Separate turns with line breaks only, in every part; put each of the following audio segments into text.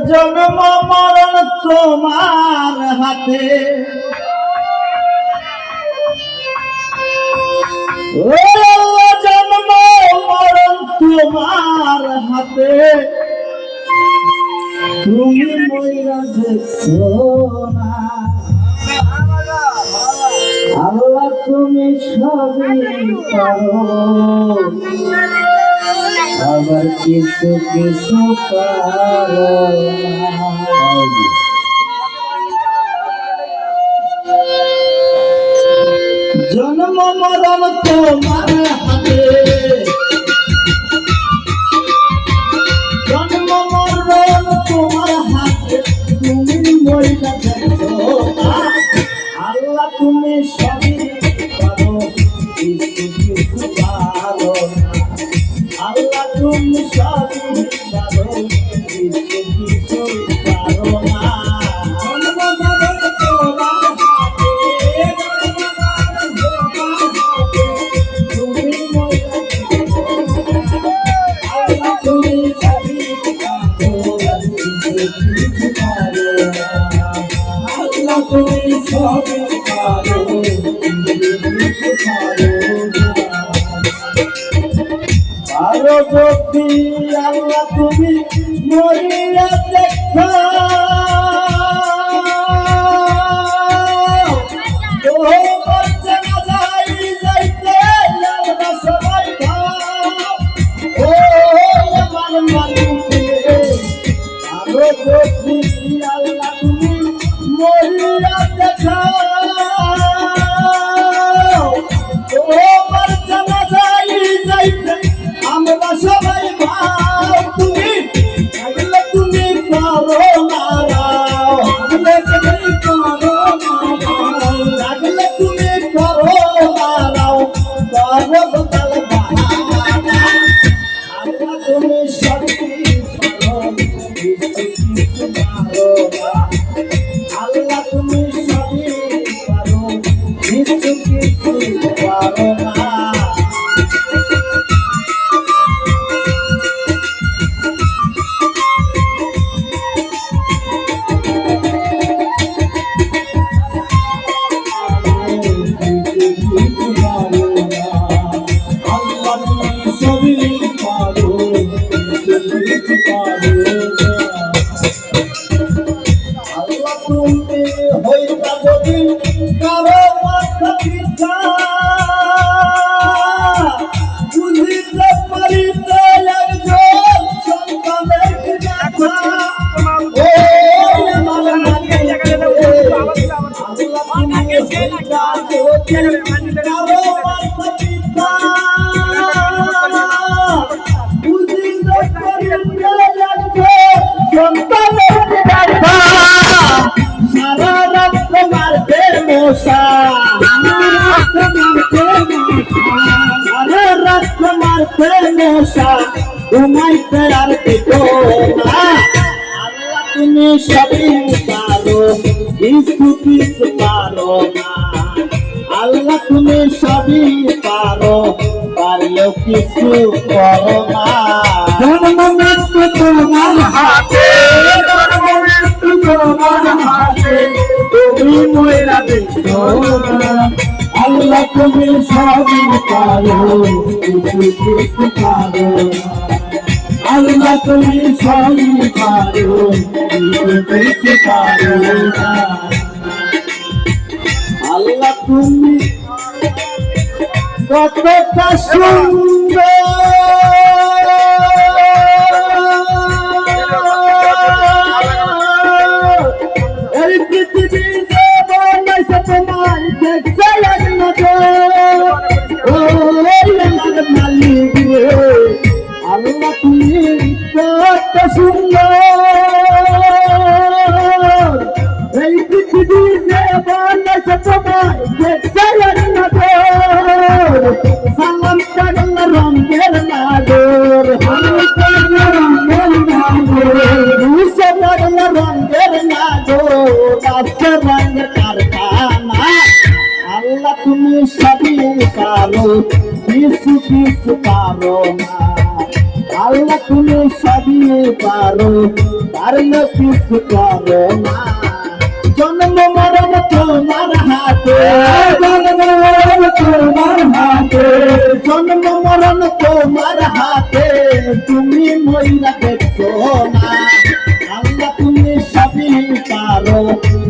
জন্ম মরণ তোমার হাতে, জন্ম মরণ তোমার হাতে, তুমি মইরা দেখছো না। আল্লাহ তুমি সবই পারো, আবার কিছু কিছু পারো না। জন্ম মরণ তোমার হাতে, জন্ম মরণ তোমার হাতে, তুমি মইরা দেখছো না। আল্লাহ তুমি সবই পারো, কিছু কিছু পারো না। আল্লাহ তুমি সবই পারো, কিছু কিছু পারো না। জন্ম মরণ তোমার হাতে, তুমি মইরা দেখছো না। আল্লাহ তুমি সবই পারো, কিছু কিছু পারো না। আল্লাহ তুমি সবই পারো, কিছু কিছু পারো না। আরো যদি আল্লাহ তুমি মরিয়া দেখো, সবাই আমার মানুষে। আরো যদি আল্লাহ তুমি মরিয়া দেখো, আমরা সবাই ভাও, তুমি থাকলে তুমি করো না, থাকলে তুমি করো না, থাকলে তুমি করো না, করো তাল বাহানা। আল্লাহ তুমি সবই পারো, কিছু পারো না। আল্লাহ তুমি সবই পারো, কিছু কিছু পারো না। আল্লাহ তুমি হইতা যদি কারো মাথা পিতা, বুঝিতে পারিতে একজন সন্তানের ব্যথা। আল্লাহ তুমি হইতা যদি কারো মাথা পিতা, বুঝিতে পারিতে একজন সন্তানের ব্যথা। সারা রাত মারতে মশা, সারা রাত মারতে মশা, ঘুমাইতে আর পেতো না। আল্লাহ তুমি সবই পারো, কিছু কিছু পারো না। আল্লাহ তুমি সবই পারো, পারলেও কিছু করো না। জন্ম মৃত্যু তোমার হাতে, জন্ম মৃত্যু তোমার হাতে, তুমি মইরা দেখছো না। আল্লাহ তুমি সবই পারো, কিছু কিছু পারো না। আল্লাহ তুমি সবই পারো, কিছু কিছু পারো না। আল্লাহ তুমি কতটা সুন্দর, এই পৃথিবী বানাইছে তোমার দেখছে এক নজর। ও মালিক রে, আল্লাহ তুমি কত সুন্দর এই পৃথিবীতে বানাইছে তোমায় দেখতে নাগর সালাম কাগল রঙের নাগর রঙের নাগর আজকে রঙের কারখানা আল্লাহ তুমি সবই পারো কিছু কিছু পারো না আল্লাহ তুমি সবই পারো পারলে কিছু করো না জন্ম মরণ তোমার হাতে জন্ম মরণ তোমার হাতে জন্ম মরণ তোমার হাতে তুমি মইরা দেখছো না আল্লাহ তুমি সবই পারো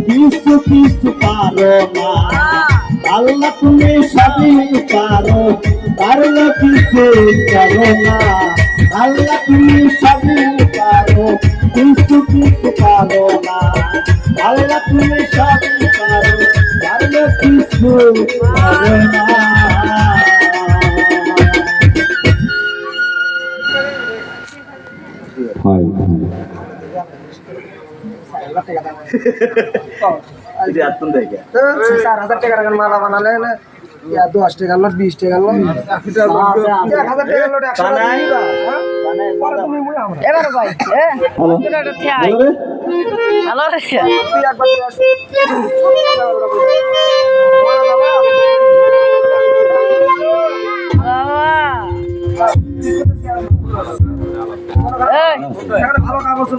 কিছু কিছু পারো না আল্লাহ তুমি সবই পারো পারলে কিছু করো না আল্লাহ তুমি সবই পারো কিছু কিছু পারো না আল্লাহ তুমি সবই পারো পারলে কিছু করো না
মালা বানালে 10 টাকা নোট 20 টাকা নোট 1000 টাকা নোট 100
এবার ভাই হ্যালো রে
ভালো কাগজ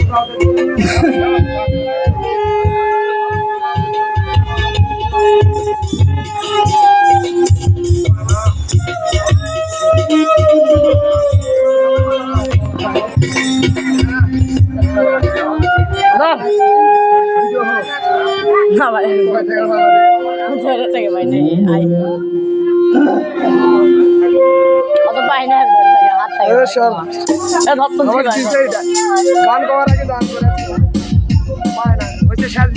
না ভাই ছেড়ে থেকে ভাই নেই আই অত পাই না হাত থাকে
গান করার আগে গান করে পায় না হচ্ছে সাজ